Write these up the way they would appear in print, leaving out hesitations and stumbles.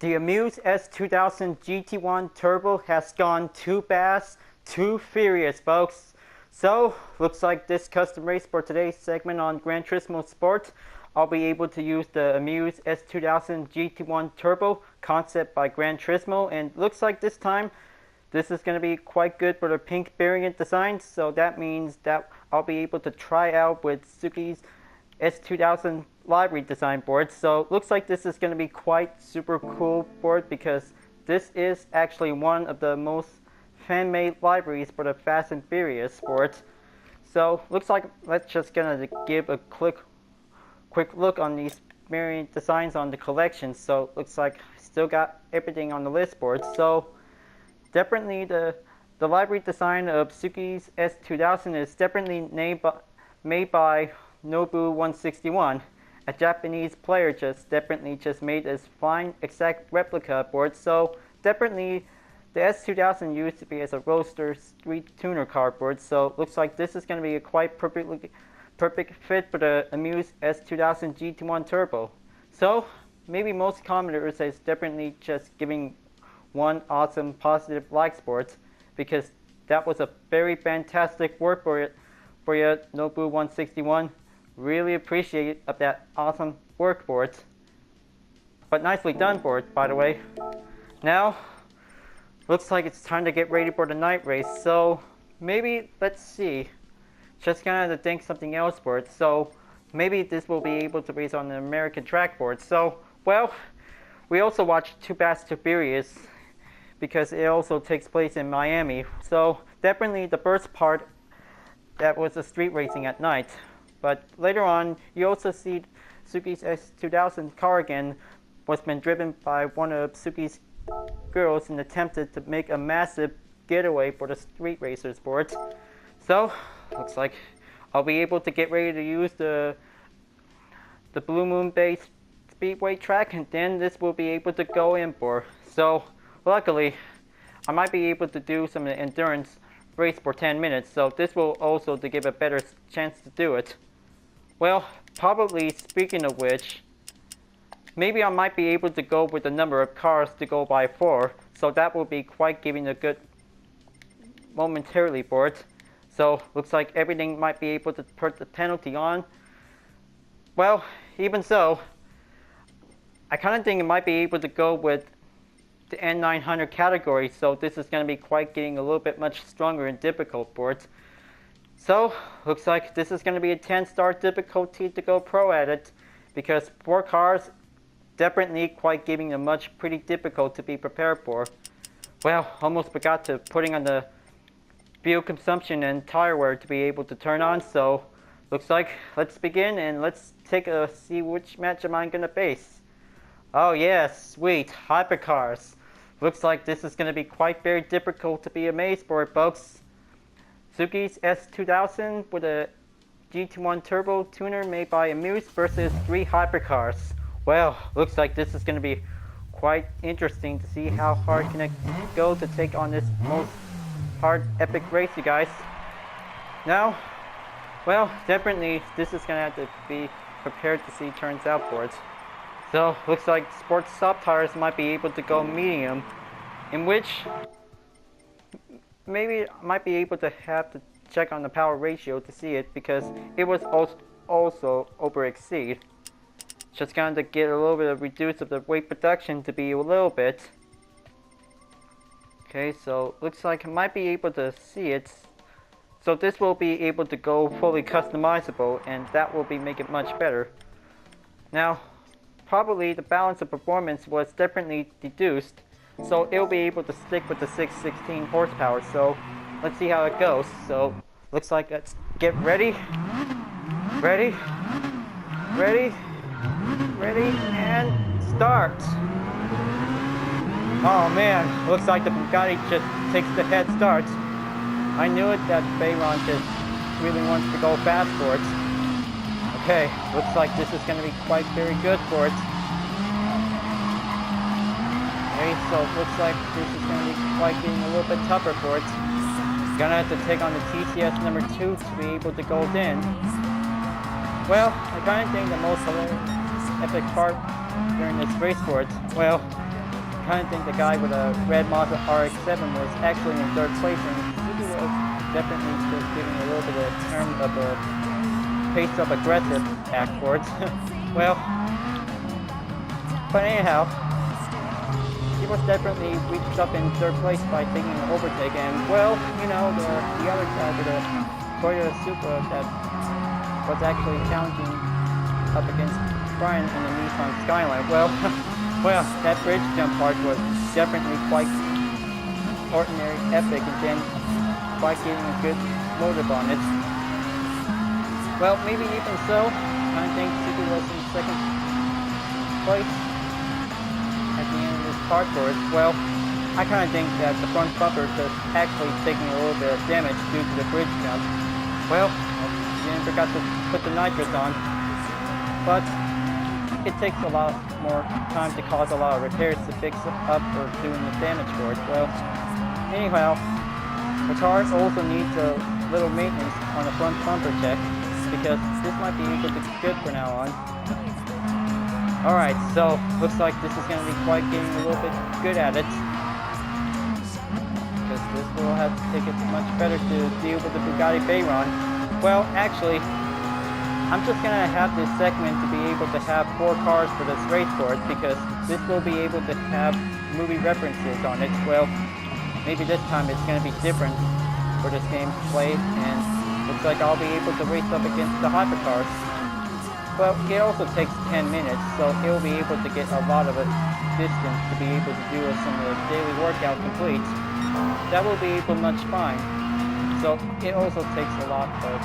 The Amuse S2000 GT1 Turbo has gone too fast, too furious, folks. So, looks like this custom race for today's segment on Gran Turismo Sport, I'll be able to use the Amuse S2000 GT1 Turbo concept by Gran Turismo, and looks like this time this is going to be quite good for the pink variant design, so that means that I'll be able to try out with Suki's S2000 livery design board. So looks like this is going to be quite super cool board because this is actually one of the most fan-made liveries for the Fast and Furious board. So looks like let's just gonna give a quick look on these variant designs on the collection. So looks like I still got everything on the list board. So definitely the livery design of Suki's S2000 is definitely made by Nobu161, a Japanese player definitely made this fine exact replica board. So definitely the S2000 used to be as a roadster street tuner car board, so looks like this is going to be a quite perfect fit for the Amuse S2000 GT1 Turbo. So maybe most commenters is definitely just giving one awesome positive likes for it, because that was a very fantastic work for it for you, Nobu161. Really appreciate that awesome work for it. But nicely done for it, by the way. Now, looks like it's time to get ready for the night race. So, maybe, let's see. Just kind of think something else for it. So, maybe this will be able to race on the American track board. So, well, we also watched Too Fast, Too Furious because it also takes place in Miami. So, definitely the first part, that was the street racing at night. But later on, you also see Suki's S2000 car again was been driven by one of Suki's girls and attempted to make a massive getaway for the street racers board. So, looks like I'll be able to get ready to use the Blue Moon based speedway track, and then this will be able to go in for. So, luckily, I might be able to do some endurance race for 10 minutes, so this will also to give a better chance to do it. Well, probably speaking of which, maybe I might be able to go with the number of cars to go by 4, so that will be quite giving a good momentarily for it. So looks like everything might be able to put the penalty on. Well, even so, I kind of think it might be able to go with the N900 category, so this is going to be quite getting a little bit much stronger and difficult for it. So, looks like this is going to be a 10-star difficulty to go pro at it, because 4 cars definitely quite giving a pretty difficult to be prepared for. Well, almost forgot to putting on the fuel consumption and tire wear to be able to turn on, so looks like let's begin and let's take a see which match am I going to face. Oh yes, sweet, hypercars. Looks like this is going to be quite very difficult to be amazed for, folks. Suki's S2000 with a GT1 Turbo tuner made by Amuse versus 3 hypercars. Well, looks like this is going to be quite interesting to see how hard can it go to take on this most hard epic race, you guys. Now, well, definitely this is going to have to be prepared to see turns out for it. So, looks like sports soft tires might be able to go medium, in which maybe I might be able to have to check on the power ratio to see it, because it was also over exceed. Just going to get a little bit of reduce of the weight production to be a little bit. Okay, so looks like I might be able to see it. So this will be able to go fully customizable, and that will make it much better. Now, probably the balance of performance was definitely deduced, so it'll be able to stick with the 616 horsepower. So let's see how it goes. So looks like let's get ready, and start. Oh man, looks like the Bugatti just takes the head start. I knew it that Veyron just really wants to go fast for it. Okay, looks like this is going to be quite very good for it. Okay, so it looks like this is going to be quite getting a little bit tougher for it. Gonna have to take on the TCS number 2 to be able to go in. Well, I kind of think the most hilarious epic part during this race for it, well, kind of think the guy with a red Mazda RX-7 was actually in third place, and Suki was definitely just giving a little bit of term of a pace of aggressive act towards. Well, but anyhow, he was definitely reached up in third place by taking an overtake, and well, you know, the other guy with a Toyota Supra that was actually challenging up against Brian in the Nissan Skyline. Well, well, that bridge jump part was definitely quite ordinary, epic, and then quite getting a good motive on it. Well, maybe even so, I think Suki was in second place at the end of this part for it. Well, I kind of think that the front bumper is actually taking a little bit of damage due to the bridge jump. Well, again, forgot to put the nitrous on, but it takes a lot more time to cause a lot of repairs to fix it up or doing the damage for it. Well, anyhow, the car also needs a little maintenance on the front bumper check, because this might be able to be good for now on. Alright, so looks like this is going to be quite getting a little bit good at it, because this will have to take it much better to deal with the Bugatti Veyron. Well, actually, I'm just going to have this segment to be able to have 4 cars for this race for it, because this will be able to have movie references on it. Well, maybe this time it's going to be different for this gameplay, and looks like I'll be able to race up against the hypercars. Well, it also takes 10 minutes, so it'll be able to get a lot of a distance to be able to do some of the daily workout complete. That will be able much fine. So it also takes a lot of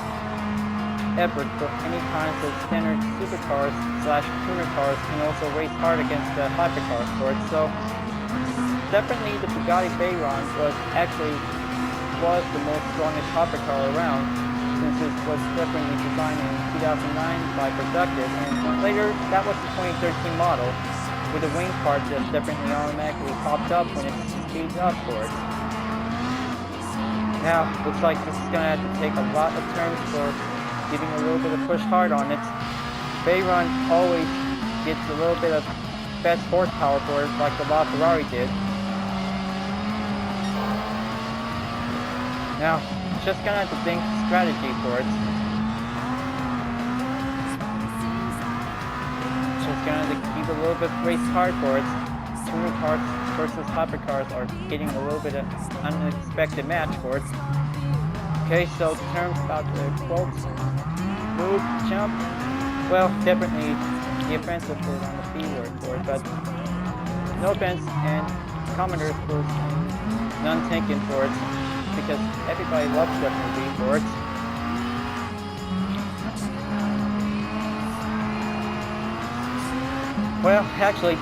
effort for any kinds of standard supercars / tuner cars can also race hard against the hypercars for it. So definitely the Bugatti Veyron was the most strongest hypercar around, since it was definitely designed in 2009 by Productive, and later that was the 2013 model, with the wing part just definitely automatically popped up when it speeds up for it. Now, looks like this is going to have to take a lot of turns for giving a little bit of push hard on it. Veyron always gets a little bit of best horsepower for it, like the LaFerrari did. Now, just gonna have to think strategy for it. Just gonna have to keep a little bit race hard for it. Tuner cars versus hypercars are getting a little bit of unexpected match for it. Okay, so terms about the quotes, move, jump. Well, definitely the offensive is on the B word for it, but no offense, and commenters was none taken for it, because everybody loves that movie for it. Well, actually,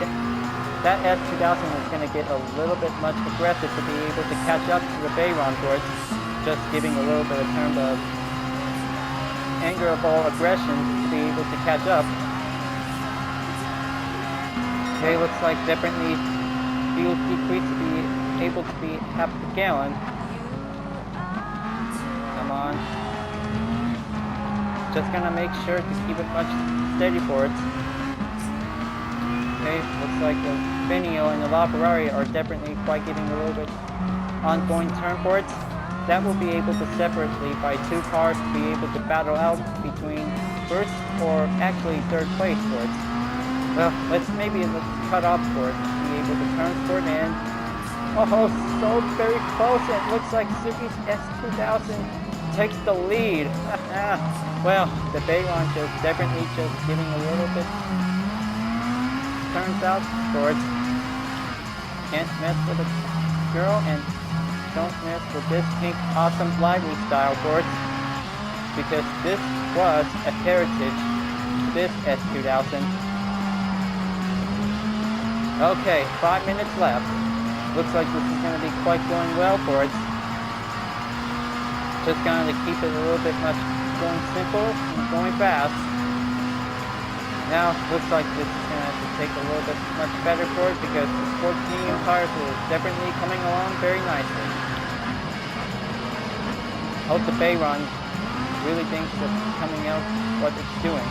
that S2000 is going to get a little bit much aggressive to be able to catch up to the Veyron for it, just giving a little bit of term of anger of all aggression to be able to catch up. Okay, looks like definitely fuel decrease to be able to be half a gallon. Come on. Just gonna make sure to keep it much steady for it. Okay, looks like the Venio and the LaFerrari are definitely quite getting a little bit ongoing turn for it. That will be able to separately by 2 cars to be able to battle out between first or actually third place for it. Well, let's cut off for it to be able to turn for it, and oh, so very close. It looks like Suki's S2000 takes the lead. Well, the Veyron just definitely just giving a little bit turns out for it. Can't mess with a girl, and don't mess with this pink awesome lively style for it, because this was a heritage, this S2000. Okay, 5 minutes left. Looks like this is going to be quite going well for it. Just going to keep it a little bit much going simple and going fast. Now, looks like this is going to have to take a little bit much better for it, because the sports medium tires is definitely coming along very nicely. Hope the Veyron really thinks of coming out what it's doing.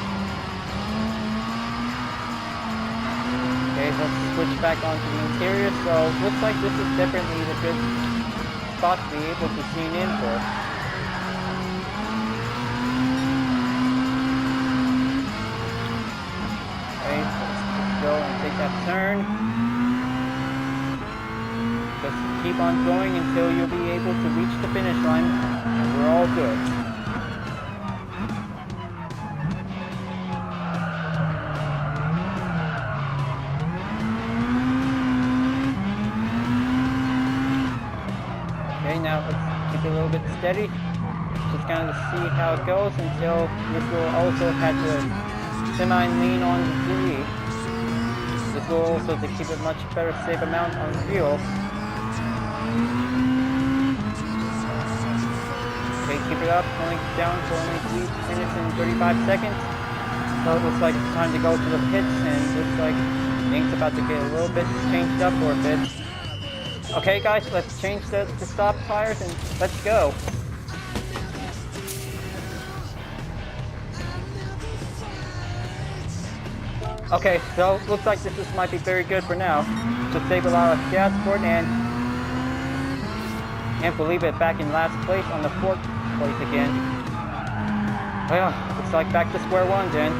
Okay, let's switch back onto the interior. So looks like this is definitely the good spot to be able to tune in for. Okay, let's go and take that turn. Just keep on going until you'll be able to reach the finish line, and we're all good. Okay, now let's keep it a little bit steady. Just kind of see how it goes until this will also have to semi-lean on the fuel. This will also to keep a much better safe amount on fuel. Okay, keep it up, going down for only 3 minutes and 35 seconds. So it looks like it's time to go to the pits, and it looks like things about to get a little bit changed up for a bit. Okay guys, let's change the stop tires and let's go. Okay, so looks like this might be very good for now. To save a lot of gas for it, and we'll leave it back in last place on the 4th place again. Well, looks like back to square one then.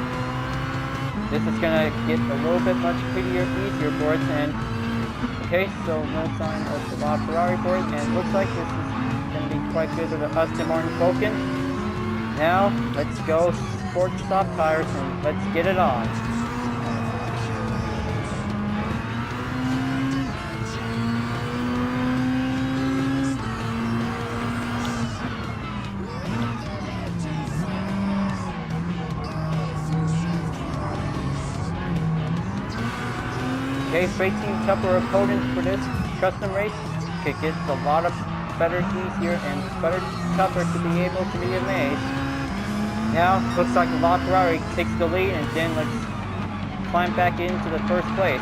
This is gonna get a little bit much easier for it, and okay, so no sign of the Ferrari for it, and looks like this is gonna be quite good for the Aston Martin Falcon. Now, let's go sport stop tires and let's get it on. Okay, racing tougher opponents for this custom race. It gets a lot of better, easier, and better, tougher to be able to be amazed. Now, looks like Ferrari takes the lead, and then let's climb back into the first place.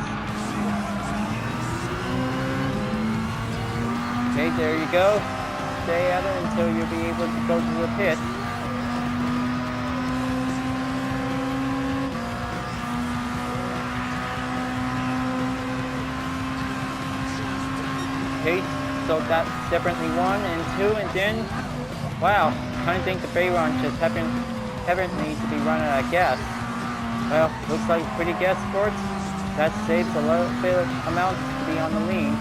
Okay, there you go. Stay at it until you'll be able to go to the pit. Okay, so that's definitely 1 and 2, and then, wow, I don't think the Veyron just haven't need to be running out of gas. Well, looks like pretty gas sports. That saves a little bit of amount to be on the lean.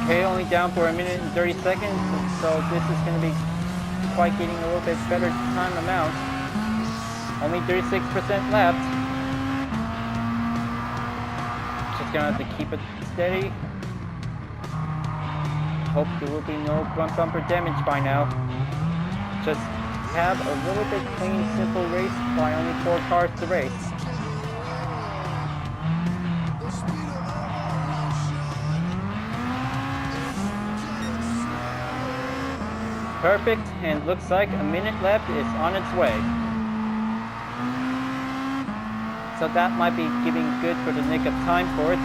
Okay, only down for 1 minute and 30 seconds, so this is going to be quite getting a little bit better time amount. Only 36% left. Just gonna have to keep it steady. Hope there will be no front bumper damage by now. Just have a little bit clean, simple race by only 4 cars to race. Perfect, and looks like 1 minute left is on its way. So that might be giving good for the nick of time for it.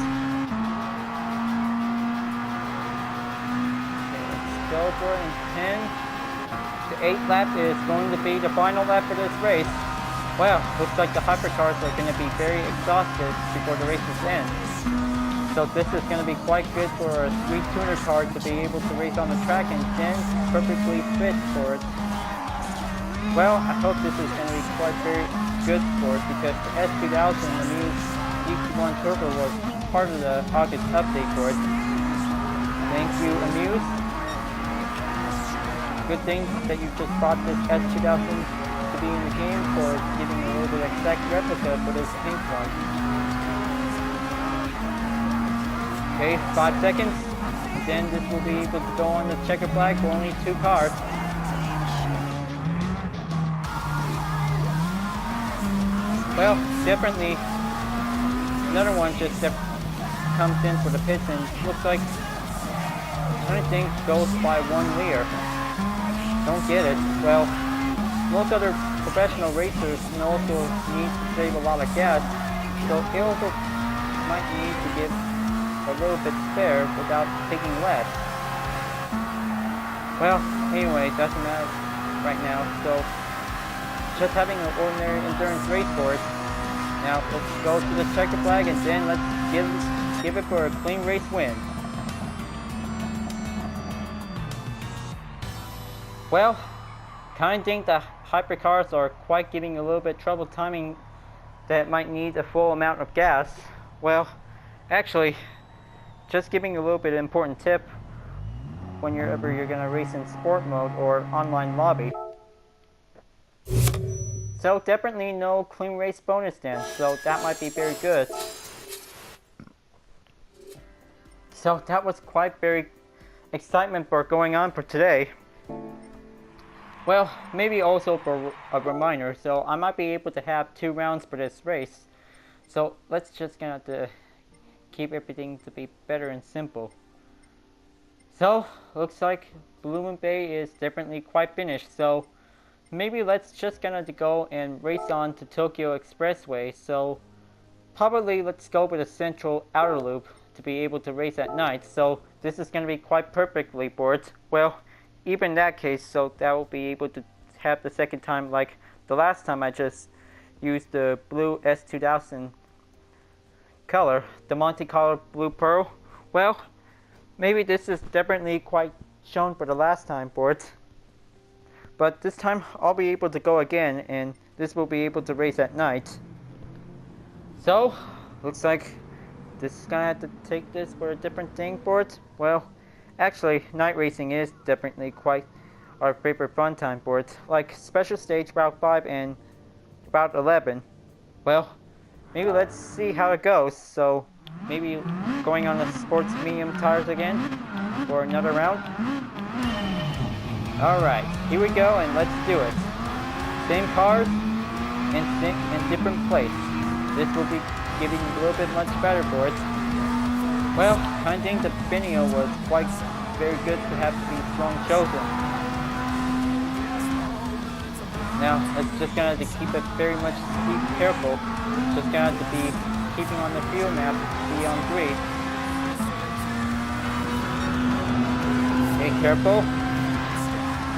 Okay, let's go for it in 10. The 8th lap is going to be the final lap for this race. Wow, looks like the hypercars are going to be very exhausted before the race ends. So this is going to be quite good for a 3 tuner car to be able to race on the track, and then perfectly fit for it. Well, I hope this is going to be quite very good for it, because the S2000 GT1 Turbo was part of the August update for it. Thank you, Amuse. Good thing that you just brought this S2000 to be in the game for giving a little bit exact replica for this pink one. Okay, 5 seconds, then this will be able to go on the checker flag for only 2 cars. Well, definitely another one just comes in for the pits, and looks like anything goes by 1 liter. Don't get it. Well, most other professional racers also need to save a lot of gas, so they also might need to give a little bit spare without taking less. Well, anyway, it doesn't matter right now. So just having an ordinary endurance race for it. Now let's go to the checker flag and then let's give it for a clean race win. Well, kind of think the hypercars are quite giving a little bit trouble timing that might need a full amount of gas. Well, actually, just giving a little bit of important tip whenever you're going to race in sport mode or online lobby. So definitely no clean race bonus then, so that might be very good. So that was quite very excitement for going on for today. Well, maybe also for a reminder, so I might be able to have 2 rounds for this race. So let's just gonna have to keep everything to be better and simple. So looks like Blue Bay is definitely quite finished, so maybe let's just gonna go and race on to Tokyo Expressway. So probably let's go with a central outer loop to be able to race at night. So this is gonna be quite perfectly for it. Well, even in that case, so that will be able to have the second time like the last time I just used the blue S2000 color, the Monte Carlo Blue Pearl. Well, maybe this is definitely quite shown for the last time for it. But this time I'll be able to go again and this will be able to race at night. So, looks like this is gonna have to take this for a different thing for it. Well, actually, night racing is definitely quite our favorite fun time for it. Like special stage Route 5 and Route 11. Well, maybe let's see how it goes. So, maybe going on the sports medium tires again for another round. Alright, here we go and let's do it. Same cars and different place. This will be giving a little bit much better for it. Well, I think the video was quite very good to have these strong chosen. Now, it's just gonna have to keep it very much careful. Just gonna have to be keeping on the field map, be on 3. Be careful.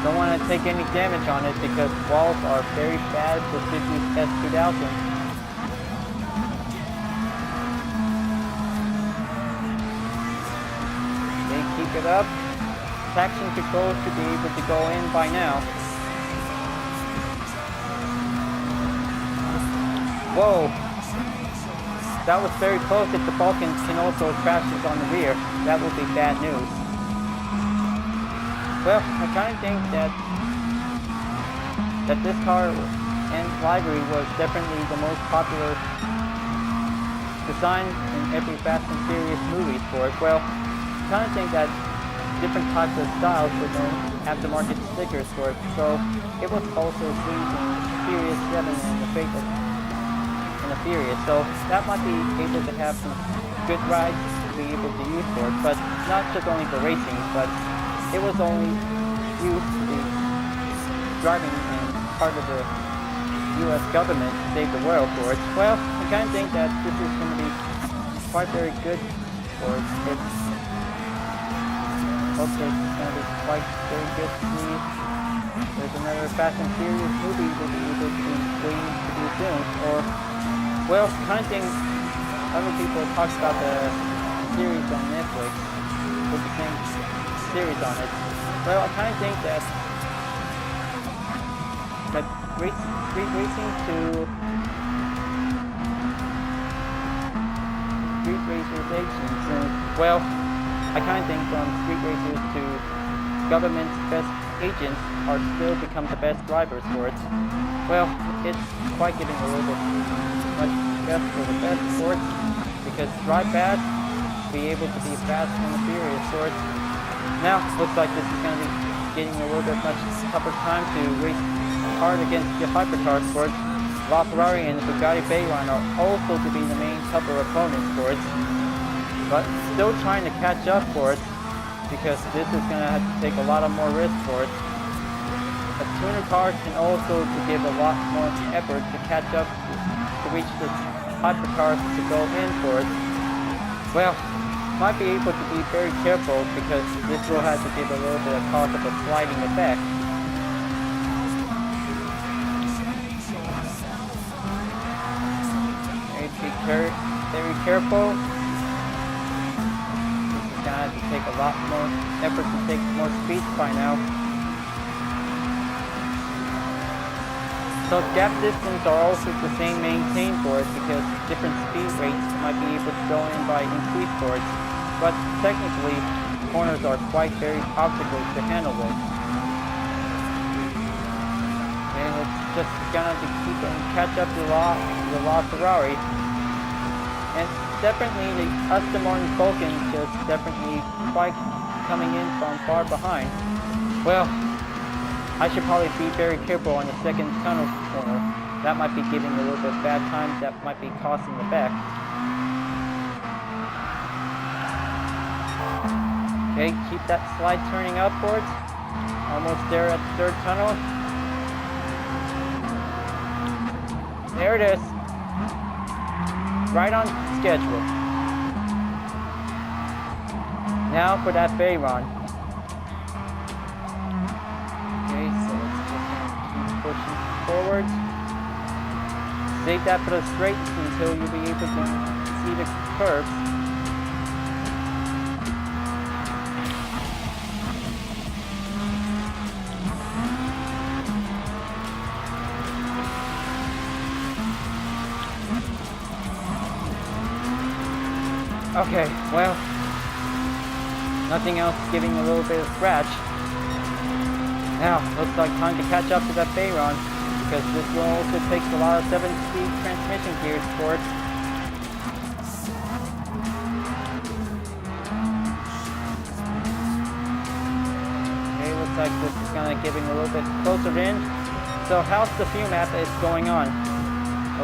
Don't want to take any damage on it because walls are very bad for Suki's S2000. Keep it up. Traction control should be able to go in by now. Whoa! That was very close. If the Falcon can also crash us on the rear, that would be bad news. Well, I kind of think that this car and livery was definitely the most popular design in every Fast and Furious movies for it. Well, I kind of think that different types of styles were going to aftermarket stickers for it, so it was also used in Furious 7 and the Fate of and the Furious, so that might be able to have some good rides to be able to use for it, but not just only for racing, but it was only used to be driving and part of the US government to save the world for it. Well, I kind of think that this is going to be quite very good for it. Okay, it's going to be quite very good to see. There's another Fast and Furious movie we'll be able to be waiting to do soon. Or, well, kind of thing, other people talk about the series on Netflix with the same series on it. Well, I kind of think that street racing to street racers agents, and well, I kind of think from street racers to government's best agents are still become the best drivers for it. Well, it's quite getting a little bit much best for the best for it, because drive fast, be able to be fast and furious for it. Now, looks like this is going to be getting a little bit much tougher time to race hard against the hypercars for it. LaFerrari and the Bugatti Veyron are also to be the main tougher opponents for it. But still trying to catch up for it, because this is going to have to take a lot of more risk for it. A tuner car can also give a lot more effort to catch up to reach the hypercars to go in for it. Well, might be able to be very careful because this will have to give a little bit of cause of a sliding effect. Very careful. This is gonna have to take a lot more effort to take more speed by now. So gap distance are also the same maintained for it because different speed rates might be able to go in by increased for it. But technically, corners are quite very obstacles to handle with. And it's just gonna have to keep and catch up to the Ferrari. And definitely the Aston Martin Vulcan is definitely quite coming in from far behind. Well, I should probably be very careful on the second tunnel corner. That might be giving a little bit of bad time. That might be costing the back. Okay, keep that slide turning upwards. Almost there at the third tunnel. There it is. Right on schedule. Now for that Veyron. Pushing forward. Save that for the straights until you'll be able to see the curves. Okay, well, nothing else giving a little bit of scratch. Now, looks like time to catch up to that Veyron, because this will also take a lot of 7-speed transmission gears for it. Okay, looks like this is kind of giving a little bit closer in. So how's the fuel map is going on?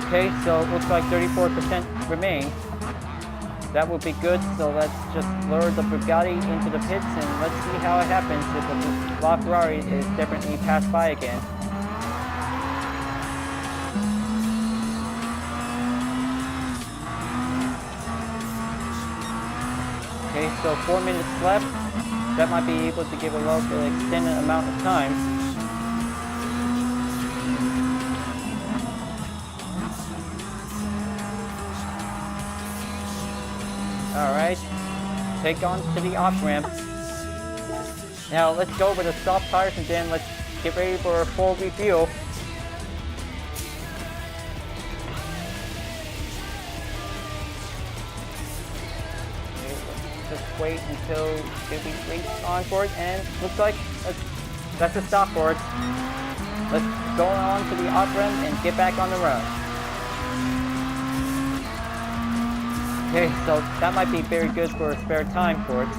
Okay, so it looks like 34% remain. That would be good, so let's just lure the Bugatti into the pits and let's see how it happens if the Ferrari is definitely passed by again. Okay, so 4 minutes left. That might be able to give a little bit extended amount of time. Alright, take on to the off-ramp. Now let's go over the soft tires and then let's get ready for a full refuel. Okay, let's just wait until it waits on for it, and looks like that's a stop for it. Let's go on to the off-ramp and get back on the run. Okay, so that might be very good for a spare time for it.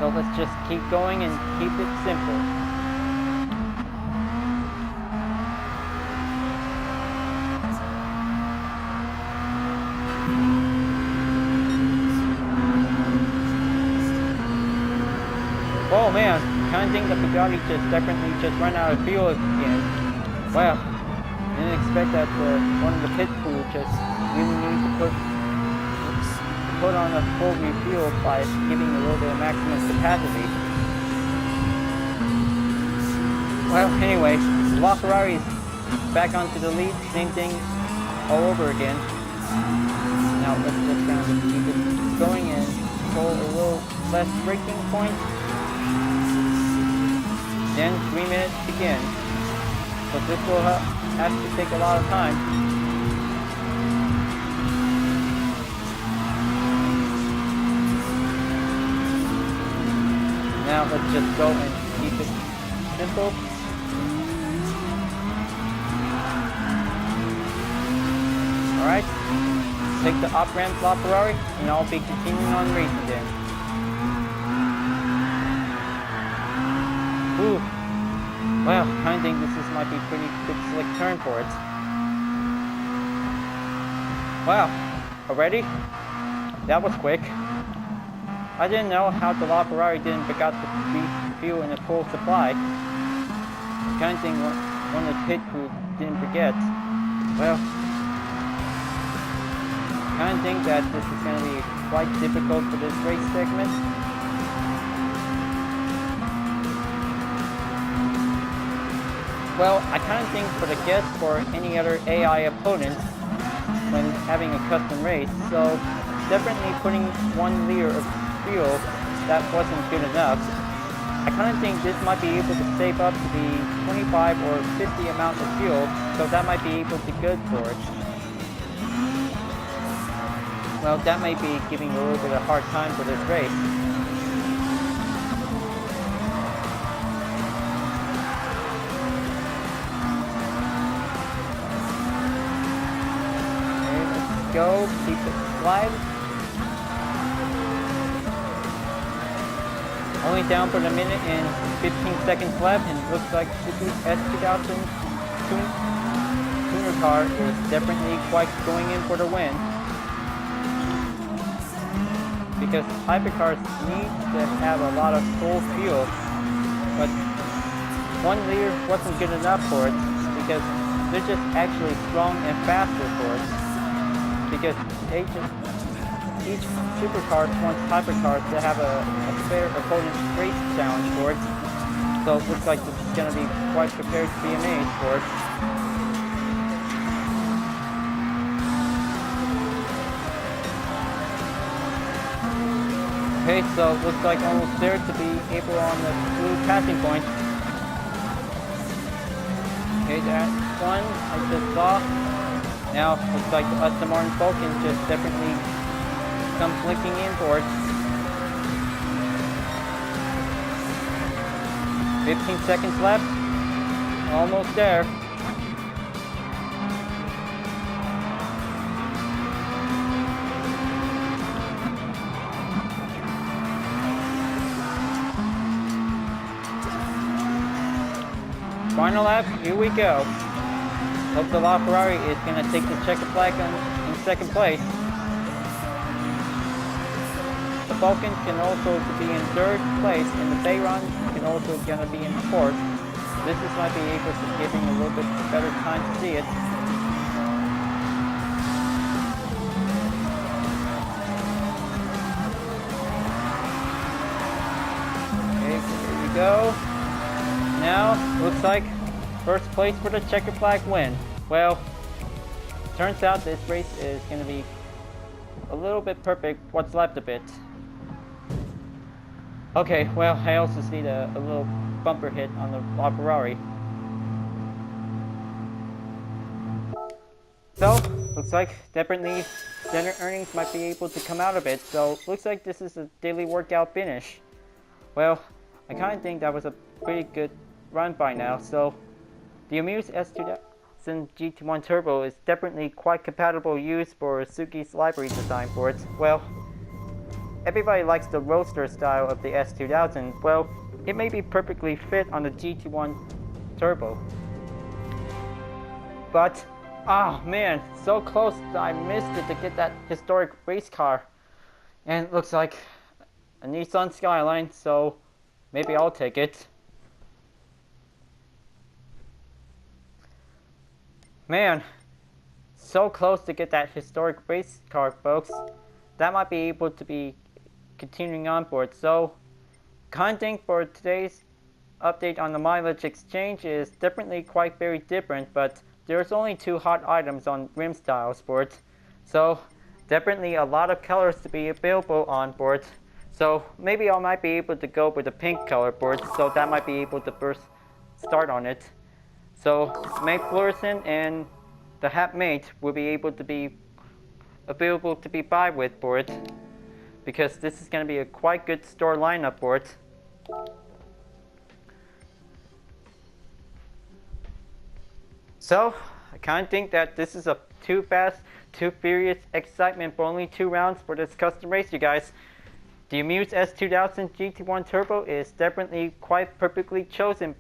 So let's just keep going and keep it simple. Oh man, kind of think the Bugatti definitely just run out of fuel again. Wow, didn't expect that one of the pit crew just really needs to put on a full refuel by giving a little bit of maximum capacity. Well, anyway, Ferrari's back onto the lead, same thing all over again. Now let's just kind of keep it going and pull a little less braking point. Then 3 minutes again. So this will have to take a lot of time. Now let's just go and keep it simple. Alright, take the off-ramp Ferrari and I'll be continuing on racing then. Ooh, well, I think this might be a pretty good slick turn for it. Wow, already? That was quick. I didn't know how the Ferrari didn't pick out the fuel in a full supply. The kind of thing one of the pit crew didn't forget. Well, kind of think that this is going to be quite difficult for this race segment. Well, I kind of think for the guests or any other AI opponents when having a custom race, so definitely putting 1 liter of fuel, that wasn't good enough. I kind of think this might be able to save up to the 25 or 50 amount of fuel, so that might be able to be good for it. Well, that might be giving a little bit of a hard time for this race. Okay, let's go, keep it slide. Only down for the minute and 15 seconds left, and it looks like Suki's S2000 tuner car is definitely quite going in for the win. Because hypercars need to have a lot of full fuel, but 1 liter wasn't good enough for it, because they're just actually strong and faster for it. Because each supercar wants hypercars to have a fair opponent race challenge for it. So it looks like this is going to be quite prepared to be amazed for it. Okay, so it looks like almost there to be able on the blue passing point. Okay, that one I just saw. Now looks like the Aston Martin Falcon just definitely come flicking in for it. 15 seconds left. Almost there. Final lap, here we go. Hope the LaFerrari is going to take the checker flag in second place. The Falcon can also be in third place, and the Veyron can also going to be in fourth. This is might be able to give him a little bit better time to see it. Okay, so here we go. Now, looks like first place for the checker flag win. Well, turns out this race is going to be a little bit perfect, what's left of it. Okay, well, I also see a little bumper hit on the LaFerrari. So, looks like definitely center earnings might be able to come out of it. So, looks like this is a daily workout finish. Well, I kind of think that was a pretty good run by now. So, the Amuse S2000 GT1 Turbo is definitely quite compatible use for Suki's library design for it. Well, everybody likes the roadster style of the S2000. Well, it may be perfectly fit on the GT1 Turbo. But, oh man, so close that I missed it to get that historic race car. And it looks like a Nissan Skyline, so maybe I'll take it. Man, so close to get that historic race car, folks. That might be able to be continuing on for it. So, kind of think for today's update on the mileage exchange is definitely quite very different, but there's only 2 hot items on rim styles for it. So, definitely a lot of colors to be available on for it. So, maybe I might be able to go with the pink color for it, so that might be able to first start on it. So, Mate Fluorescent and the Hat Mate will be able to be available to be buy with for it, because this is going to be a quite good store lineup for it. So, I kind of think that this is a too fast, too furious excitement for only 2 rounds for this custom race, you guys. The Amuse S2000 GT1 Turbo is definitely quite perfectly chosen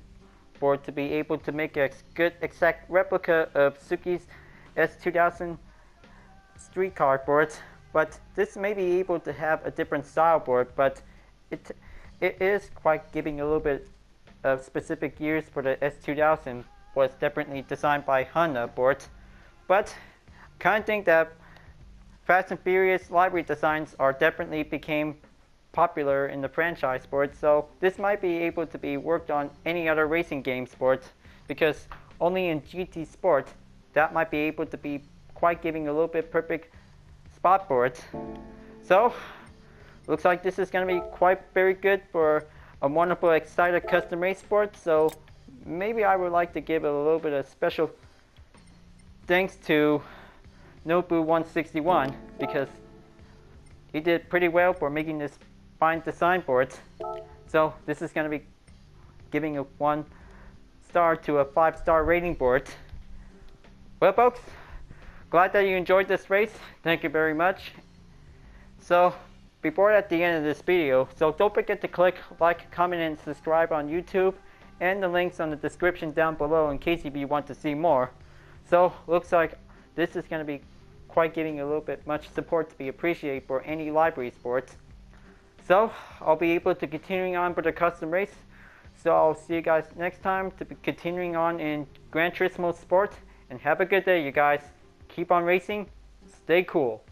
for it to be able to make a good exact replica of Suki's S2000 street car for it. But this may be able to have a different style for it, but it is quite giving a little bit of specific gears for the S2000. Was definitely designed by Honda for it. But kind of think that Fast and Furious livery designs are definitely became popular in the franchise sport, so this might be able to be worked on any other racing game sport, because only in GT Sport that might be able to be quite giving a little bit perfect spot for it. So looks like this is going to be quite very good for a wonderful excited custom race sport. So maybe I would like to give a little bit of special thanks to Nobu161, because he did pretty well for making this fine design for it. So this is going to be giving a 1 star to a 5-star rating for it. Well folks, glad that you enjoyed this race. Thank you very much. So before at the end of this video, so don't forget to click like, comment, and subscribe on YouTube, and the links on the description down below in case if you want to see more. So looks like this is going to be quite giving a little bit much support to be appreciated for any livery sports. So I'll be able to continuing on for the custom race. So I'll see you guys next time to be continuing on in Gran Turismo Sport, and have a good day you guys. Keep on racing, stay cool.